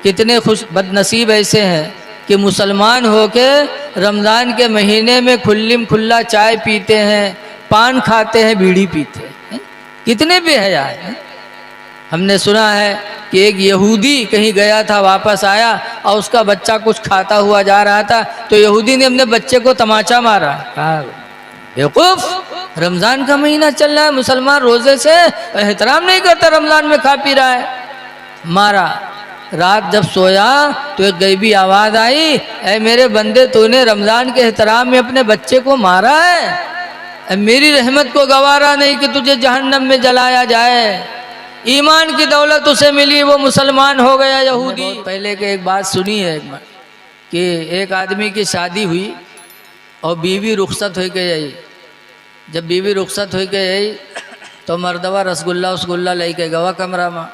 कितने खुश बदनसीब ऐसे हैं कि मुसलमान होके रमज़ान के महीने में खुल्लिम खुल्ला चाय पीते हैं, पान खाते हैं, बीड़ी पीते हैं। कितने बेहया हैं। हमने सुना है कि एक यहूदी कहीं गया था, वापस आया और उसका बच्चा कुछ खाता हुआ जा रहा था, तो यहूदी ने अपने बच्चे को तमाचा मारा। कहा बेवकूफ, रमज़ान का महीना चल रहा है, मुसलमान रोजे से एहतराम नहीं करता, रमज़ान में खा पी रहा है। मारा। रात जब सोया तो एक गैबी आवाज़ आई, ऐ मेरे बंदे, तूने रमज़ान के एहतराम में अपने बच्चे को मारा है, मेरी रहमत को गवारा नहीं कि तुझे जहन्नम में जलाया जाए। ईमान की दौलत उसे मिली, वो मुसलमान हो गया यहूदी। पहले के एक बात सुनी है एक बार कि एक आदमी की शादी हुई और बीवी रुखसत हो के आई। जब बीवी रुखसत हो के आई तो मर्दवा रसगुल्ला उसगुल्ला ले के गवा कमरा में।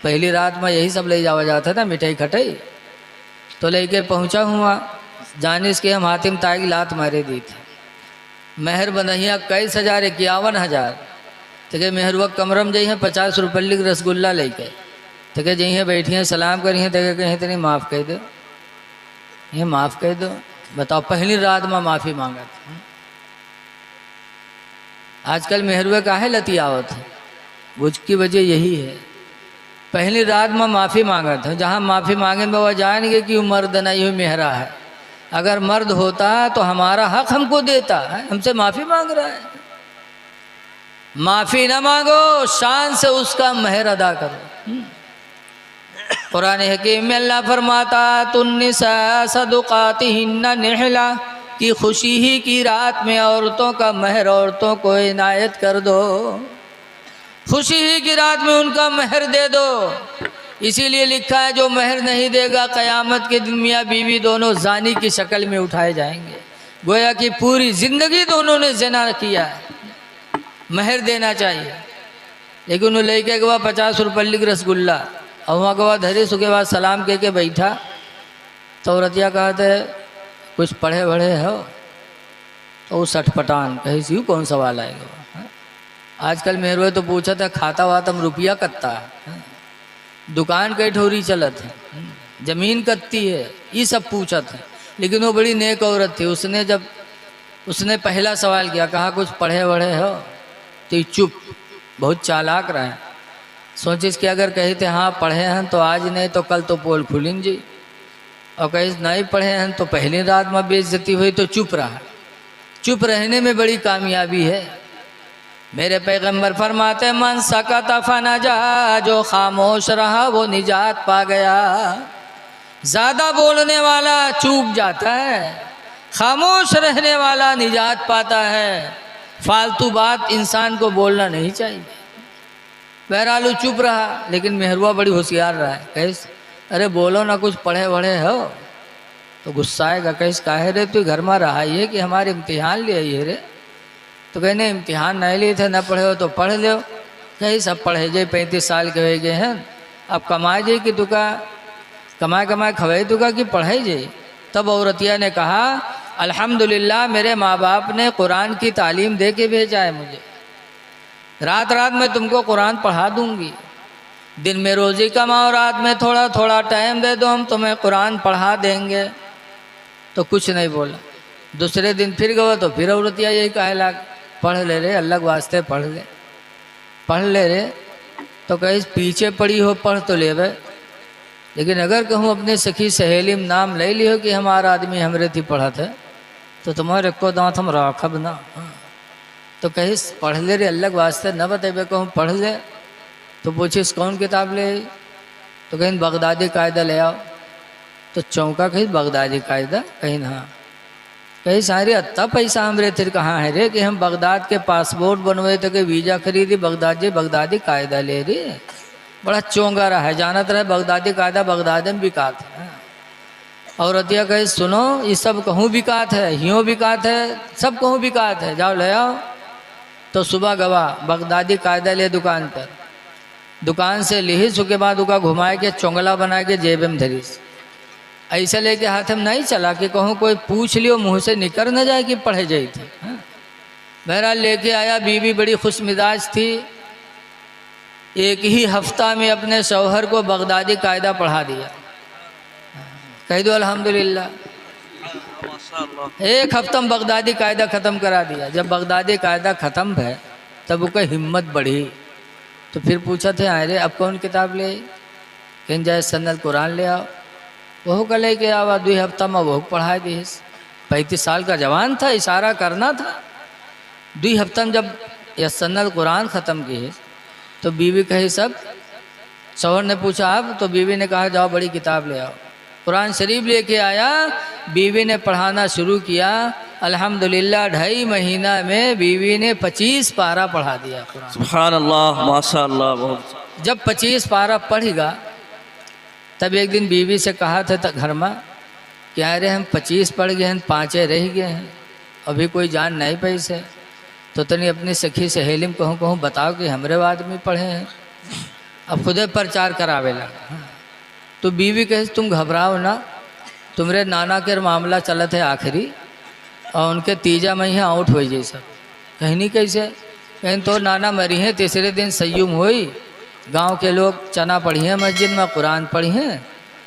पहली रात में यही सब ले जावा जाता था, मिठाई खटाई। तो लेके पहुँचा हुआ, जानिस के हम हातिम ताई लात मारे दी थी। मेहर बनहिया 21,000 51,000 तो मेहरुआ कमरम जई हैं 50 रुपये रसगुल्ला लेके तो जई हैं बैठी हैं, सलाम करी हैं, तो कहीं तनी माफ़ कह दो, ये माफ़ कह दो। बताओ, पहली रात में माफ़ी मांगा था। आजकल मेहरुए काहे लतियावत है, उसकी वजह यही है, पहली रात में माफ़ी मांगा था। जहाँ माफ़ी मांगे में वह जानेंगे कि वो मर्द नहीं, वो मेहरा है। अगर मर्द होता तो हमारा हक हमको देता है, हमसे माफ़ी मांग रहा है। माफ़ी ना मांगो, शान से उसका मेहर अदा करो। कुरान हकीम में अल्लाह फरमाता, तुन्निसा सदुकातिहिन्ना निहला, कि खुशी ही की रात में औरतों का मेहर औरतों को इनायत कर दो, खुशी ही की रात में उनका मेहर दे दो। इसीलिए लिखा है जो मेहर नहीं देगा क़यामत के दिन मियाँ बीवी दोनों जानी की शक्ल में उठाए जाएंगे। गोया कि पूरी ज़िंदगी दोनों ने ज़िना किया है, मेहर देना चाहिए। लेकिन वो लेके गवा 50 रुपये की रसगुल्ला और वहाँ गवा धरे सुखे बाद सलाम के बैठा। तो औरतिया कहते कुछ पढ़े बढ़े हो, तो वो सठपटान कहीं सी कौन सवाल आएगा। आजकल मेरे तो पूछा था खाता हुआ तम रुपया कत्ता है, दुकान कई ठोरी चलत है, ज़मीन कत्ती है, ये सब पूछा था। लेकिन वो बड़ी नेक औरत थी। उसने पहला सवाल किया, कहा कुछ पढ़े बढ़े हो, तो चुप, बहुत चालाक रहे। सोचिस कि अगर कही थे हाँ पढ़े हैं तो आज नहीं तो कल तो पोल खुलें जी, और कहीं नहीं पढ़े हैं तो पहली रात में बेइज्जती हुई तो चुप रहा। चुप रहने में बड़ी कामयाबी है। मेरे पैगंबर फरमाते मन सकत फनजा, जो खामोश रहा वो निजात पा गया। ज़्यादा बोलने वाला चूक जाता है, खामोश रहने वाला निजात पाता है। फालतू बात इंसान को बोलना नहीं चाहिए। बहरहाल चुप रहा, लेकिन मेहरुआ बड़ी होशियार रहा है। कैसे, अरे बोलो ना, कुछ पढ़े बढ़े हो, तो गुस्सा आएगा। कैसे काहे रे तू घर में रहा ये कि हमारे इम्तिहान ले आई है रे, तो कहने इम्तिहान नहीं लिए थे, न पढ़े हो तो पढ़ लो। कहीं सब पढ़े जाए, 35 साल के हो गए हैं, अब कमाए जाए कि तुका कमाए कमाए खवाई तुका कि पढ़ाई जाए। तब औरतिया ने कहा अल्हम्दुलिल्लाह मेरे माँ बाप ने कुरान की तालीम दे के भेजा है मुझे, रात रात में तुमको कुरान पढ़ा दूंगी। दिन में रोज़ी कमाओ, रात में थोड़ा थोड़ा टाइम दे दो, हम तुम्हें कुरान पढ़ा देंगे। तो कुछ नहीं बोला। दूसरे दिन फिर गवा तो फिर औरतिया यही कहे लाग, पढ़ ले रे, अल्लाह के वास्ते पढ़ ले, पढ़ ले रे। तो कहीं पीछे पड़ी हो पढ़ तो ले भाई, लेकिन अगर कहूँ अपने सखी सहेली में नाम ले लियो कि हमारा आदमी हमरे थी पढ़ा था, तो तुम्हारे को दांत हम राखब ना। तो कहीं पढ़ ले रे, अल्लाह के वास्ते न बतेबे कहूँ पढ़ ले। तो पूछिस कौन किताब ले, तो कहीं बगदादी कायदा ले आओ। तो चौंका कहीं बगदादी कायदा, कहीं ना, कहीं सारे अत्ता पैसा हमरे थे कहाँ है रे कि हम बगदाद के पासपोर्ट बनवाए थे कि वीज़ा खरीदी, बगदादी कायदा ले रही। बड़ा चोंगा रहा है, जानत रहे बगदादी कायदा बगदाद में बिकात है। और अतिया कहे सुनो ये सब कहूँ बिकात है, यूँ बिकात है, सब कहूँ बिकात है, जाओ ले आओ। तो सुबह गवा बगदादी कायदा ले दुकान पर, दुकान से लिहिस, उसके बाद उसका घुमाए के चोंगला बना के जेब में धरीस। ऐसे लेके हाथ में नहीं चला कि कहूँ कोई पूछ लियो मुँह से निकल न जाए कि पढ़े जाई थे। बहरहाल लेके आया, बीवी बड़ी खुश मिजाज थी। एक ही हफ्ता में अपने शौहर को बगदादी कायदा पढ़ा दिया। कह दो अल्हम्दुलिल्लाह। एक हफ्ता में बगदादी कायदा ख़त्म करा दिया। जब बगदादी कायदा ख़त्म है तब उसका हिम्मत बढ़ी। तो फिर पूछा थे अरे अब कौन किताब ले, कहीं जाए सन्नत कुरान ले आओ। वह का लेके आवा 2 हफ्ता में वह पढ़ा दी। 35 साल का जवान था, इशारा करना था। 2 हफ्ता में जब यह सन्नत कुरान ख़त्म की तो बीवी कही सब। शौहर ने पूछा अब, तो बीवी ने कहा जाओ बड़ी किताब ले आओ। कुरान शरीफ लेके आया, बीवी ने पढ़ाना शुरू किया। अल्हम्दुलिल्लाह 2.5 महीना में बीवी ने 25 पारा पढ़ा दिया कुरान। सुभान अल्लाह, माशाअल्लाह। बहुत जब 25 पारा पढ़ेगा तब एक दिन बीवी से कहा था घर में कि अरे हम 25 पढ़ गए हैं, 5 रह गए हैं, अभी कोई जान नहीं पैसे। तो तनी अपनी सखी सहेली में कहूँ बताओ कि हमरे आदमी पढ़े हैं, अब खुदे प्रचार करावे लगा। तो बीवी कहे तुम घबराओ ना, तुम्हारे नाना के मामला चलत है आखिरी, और उनके 3 महीने आउट हो जाए सब। कहीं नहीं कैसे, कहीं तो नाना मरी हैं, 3रे दिन सयुम हुई, गांव के लोग चना पढ़ी हैं, मस्जिद में कुरान पढ़ी हैं।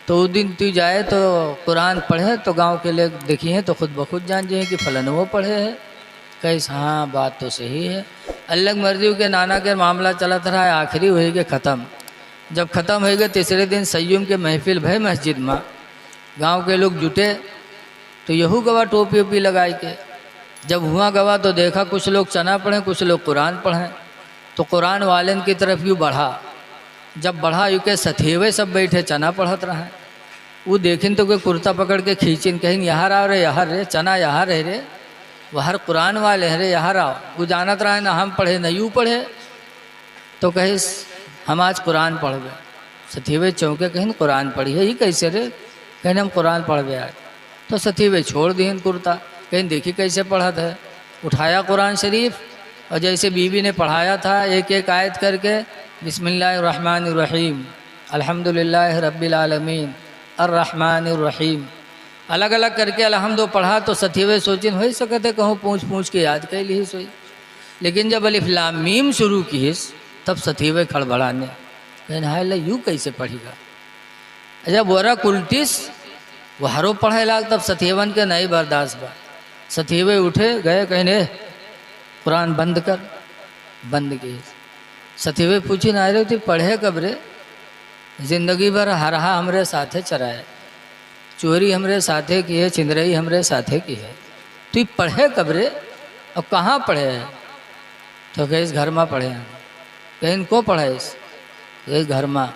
तो उस दिन तू जाए तो कुरान पढ़े तो गांव के लोग देखी हैं तो खुद ब खुद जान जाए कि फलन वो पढ़े हैं। कैसे, हाँ बात तो सही है। अल्लाह मर्जी के नाना के मामला चलत रहा है, आखिरी हुई के ख़त्म। जब ख़त्म हो गए 3रे दिन सयुम के महफिल भय मस्जिद में, गांव के लोग जुटे तो यहू गवा टोपी ओपी लगाए के। जब हुआ गवा तो देखा कुछ लोग चना पढ़ें, कुछ लोग कुरान पढ़ें। तो कुरान वालन की तरफ यूँ बढ़ा। जब बढ़ा यू के सथेवे सब बैठे चना पढ़त रहे। वो देखिन तो कोई कुर्ता पकड़ के खींचिन, कहीं यहाँ आओ रे, यहाँ रे, चना यहाँ रह रे, वहर कुरान वाले हैं रे, यहाँ आओ। वो जानत रहे ना हम पढ़े न यूँ पढ़े। तो कहे हम आज कुरान पढ़ गए। सथीवे चौके कहीं कुरान पढ़ी है, ये कैसे रे, कहीं हम कुरान पढ़ गए आज। तो सथीवे छोड़ दिए कुर्ता, कहीं देखी कैसे पढ़ा था। उठाया कुरान शरीफ और जैसे बीवी ने पढ़ाया था एक एक आयत करके, बिस्मिल्लाहिर्रहमानिर्रहीम अल्हम्दुलिल्लाहि रब्बिल आलमीन अर्रहमानिर्रहीम, अलग अलग करके अल्हम्दु पढ़ा। तो सथीवे सोचिन हो सकते कहूँ पूछ पूछ के याद कर ली सोई। लेकिन जब अलिफ लाम मीम शुरू की तब सथीवे खड़बड़ाने, कहने हाय ला यूँ कैसे पढ़ेगा। अच्छा बोरा कुल्टिस वहारो पढ़े लाग, तब सथीवन के नहीं बर्दाश्त बा। सथीवे उठे गए, कहने कुरान बंद कर। बंद किए। सथीवे पूछी ना रहे थी पढ़े कब रे, जिंदगी भर हरहा हमरे साथे चराए, चोरी हमरे साथे की है, चिंदरई हमरे साथे की है, तू पढ़े कब रे और कहाँ पढ़े है। तो कहे इस घर में पढ़े हैं। कहीं इनको पढ़े इस घर में।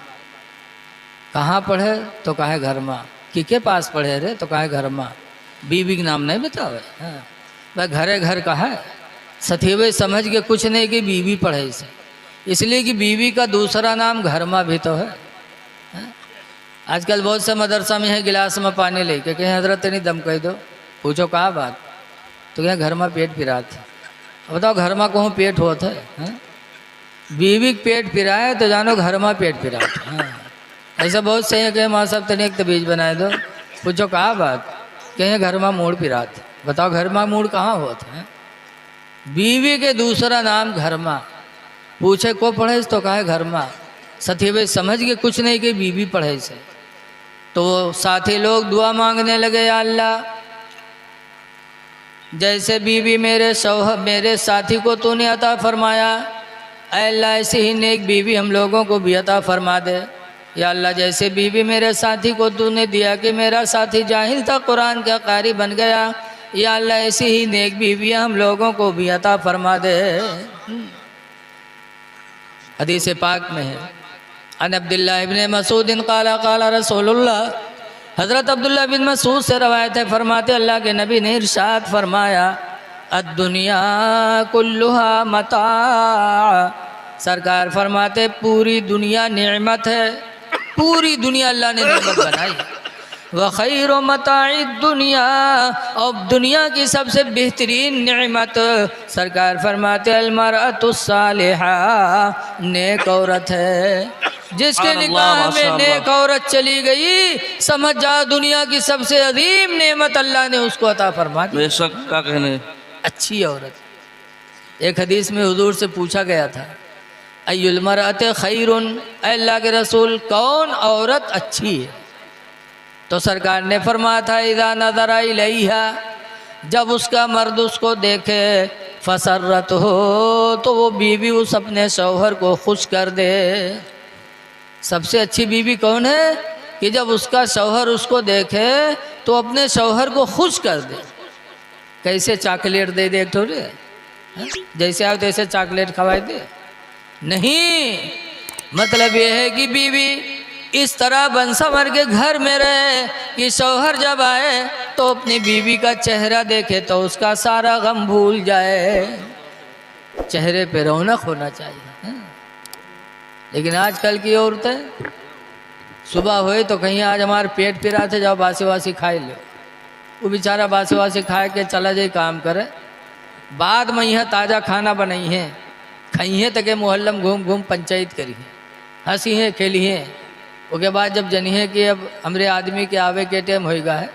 कहाँ पढ़े तो कहे घर में। के पास पढ़े रे तो कहे घर में। बीवी के नाम नहीं बतावे, हाँ वह घरे घर का है। सथीवे समझ के कुछ नहीं कि बीवी पढ़े इसे, इसलिए कि बीवी का दूसरा नाम घर में भी तो है। आजकल बहुत से मदरसा में है गिलास में पानी लेके कहीं हजरत नहीं दम कह दो, पूछो कहाँ बात, तो क्या घर में पेट पिरा था। बताओ घर में कहूँ पेट होता है, बीवी पेट पिराए तो जानो घर में पेट पिरा था। ऐसा बहुत सही है कि माँ साहब तने एक तबीज बनाए दो, पूछो कहाँ बात, कहीं घर में मूड पिरा था। बताओ घर में मूड कहाँ होता है। बीवी के दूसरा नाम घर में। पूछे को पढ़े तो कहे घर में। सथीवे समझ के कुछ नहीं कि बीवी पढ़े से। तो साथी लोग दुआ मांगने लगे, या अल्लाह जैसे बीवी मेरे साथी को तूने अता फरमाया, अल्लाह ऐसे ही नेक बीवी हम लोगों को भी अता फरमा दे। या अल्लाह जैसे बीवी मेरे साथी को तूने दिया कि मेरा साथी जाहिल था कुरान का कारी बन गया, या अल्लाह ऐसी ही नेक बीवियाँ हम लोगों को भी अता फरमा दे। हदीस पाक में है अन अब्दुल्लाह इब्न मसूद क़ाला क़ाला रसूलुल्लाह, हज़रत अब्दुल्लाह बिन मसूद से रवायत है, फरमाते अल्लाह के नबी ने इरशाद फरमाया, अद्दुनिया कुल्लुहा मता, सरकार फरमाते पूरी दुनिया नेमत है, पूरी दुनिया अल्लाह ने नेमत बनाई। व खैर मताई दुनिया, और दुनिया की सबसे बेहतरीन नेमत सरकार फरमाते अलमरअतुस सालिहा, नेक औरत है। जिसके निकाह में नेक औरत चली गई समझ जा दुनिया की सबसे अजीम नेमत अल्लाह ने उसको अता फरमा दी। बेशक का कहने अच्छी औरत। एक हदीस में हुजूर से पूछा गया था, अय्युल मरअत खैरुन, अल्लाह के रसूल कौन औरत अच्छी है। तो सरकार ने फरमाया था इज़ा नज़रा इलैहा, जब उसका मर्द उसको देखे, फसर्रत हो, तो वो बीवी उस अपने शौहर को खुश कर दे। सबसे अच्छी बीवी कौन है? कि जब उसका शौहर उसको देखे तो अपने शौहर को खुश कर दे। कैसे? चॉकलेट दे दे थोड़े, जैसे आओ तैसे चॉकलेट खवाए दे, नहीं। मतलब ये है कि बीवी इस तरह बन संवर के घर में रहे कि शौहर जब आए तो अपनी बीवी का चेहरा देखे तो उसका सारा गम भूल जाए। चेहरे पे रौनक होना चाहिए। लेकिन आजकल की औरतें सुबह हुए तो कहीं आज हमारे पेट पिरा थे, जाओ बासी वासी खाई लो। वो बेचारा बासी वासी खा के चला जाए काम करे, बाद में यह ताज़ा खाना बनाई है, खाई है, तक मोहल्लम घूम घूम पंचायत करी है, हंसी है, खेली है। उसके बाद जब जनी है कि अब हमरे आदमी के आवे के टाइम होएगा है,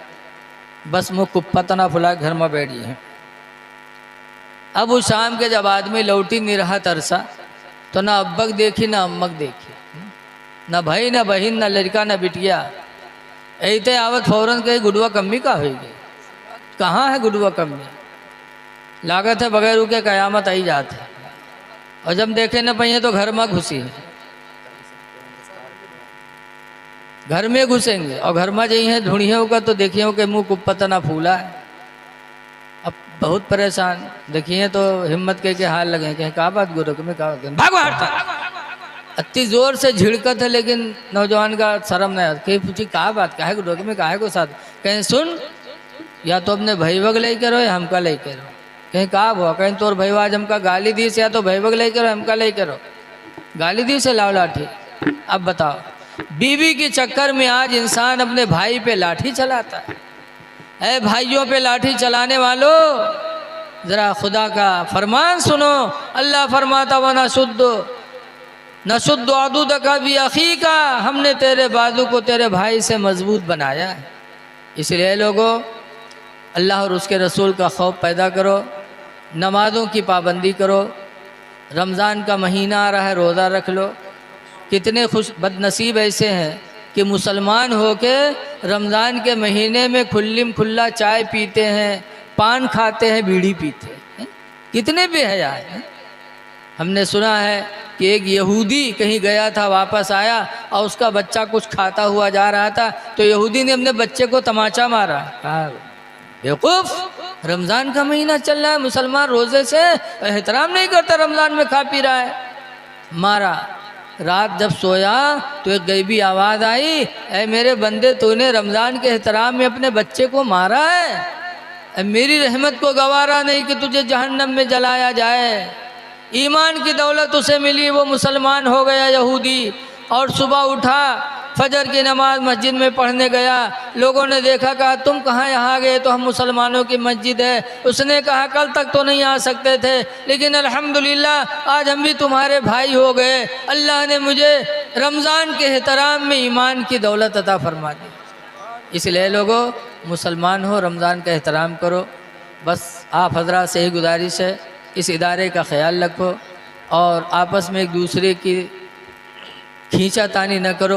बस मुँह कुप्पा तना फुला घर में बैठी है। अब उस शाम के जब आदमी लौटी नहीं रहा तरसा, तो ना अब्बक देखी ना अम्मक देखी, ना भाई ना बहन ना लड़का ना बिटिया। ऐते आवत फौरन कही गुडुआ कम्मी का होगी। कहाँ है गुडुआ कम्मी? लागत है बगैर रुके कयामत आई जात है। और जब देखे न पाइए तो घर में घुसी है, घर में घुसेंगे और घर में जाइए ढूंढिए होगा तो देखिए हो कि मुँह कुप्पा ना फूला है। अब बहुत परेशान देखिए तो हिम्मत के हाल लगे कहीं कहा बात गुरु में कहा भागो हटता। अति जोर से झिड़कत है लेकिन नौजवान का शर्म नहीं आता। कहीं पूछी कहा बात काहे गुरु में काहे को साथ? कहीं सुन, या तो अपने भाई वग ले करो या हमका ले करो। कहीं कहा हुआ? कहीं तोर भाई आज हमका गाली दी से, या तो भाई वग ले करो हमका ले करो। गाली दी से लाओ लाठी। अब बताओ, बीवी के चक्कर में आज इंसान अपने भाई पे लाठी चलाता है। ऐ भाइयों पे लाठी चलाने वालों, जरा खुदा का फरमान सुनो। अल्लाह फरमाता वना न शुद्ध आदूद का भी अखी का, हमने तेरे बाजू को तेरे भाई से मजबूत बनाया है। इसलिए लोगों, अल्लाह और उसके रसूल का खौफ पैदा करो, नमाज़ों की पाबंदी करो। रमज़ान का महीना आ रहा है, रोज़ा रख लो। कितने खुश बदनसीब ऐसे हैं कि मुसलमान होके रमज़ान के महीने में खुल्लिम खुल्ला चाय पीते हैं, पान खाते हैं, बीड़ी पीते हैं। कितने बेहया हैं। हमने सुना है कि एक यहूदी कहीं गया था, वापस आया और उसका बच्चा कुछ खाता हुआ जा रहा था, तो यहूदी ने अपने बच्चे को तमाचा मारा। कहा बेवकूफ़, रमज़ान का महीना चल रहा है, मुसलमान रोज़े से एहतराम नहीं करता, रमज़ान में खा पी रहा है। मारा। रात जब सोया तो एक गैबी आवाज़ आई, ऐ मेरे बंदे, तूने रमज़ान के एहतराम में अपने बच्चे को मारा है। मेरी रहमत को गवारा नहीं कि तुझे जहन्नम में जलाया जाए। ईमान की दौलत उसे मिली, वो मुसलमान हो गया यहूदी। और सुबह उठा, फजर की नमाज मस्जिद में पढ़ने गया। लोगों ने देखा, कहा तुम कहाँ यहाँ गए? तो हम मुसलमानों की मस्जिद है। उसने कहा कल तक तो नहीं आ सकते थे, लेकिन अल्हम्दुलिल्लाह आज हम भी तुम्हारे भाई हो गए। अल्लाह ने मुझे रमज़ान के एहतराम में ईमान की दौलत अता फरमा दी। इसलिए लोगों, मुसलमान हो, रमज़ान का एहतराम करो। बस आप हजरात से ही गुजारिश है, इस इदारे का ख्याल रखो और आपस में एक दूसरे की खींचातानी न करो।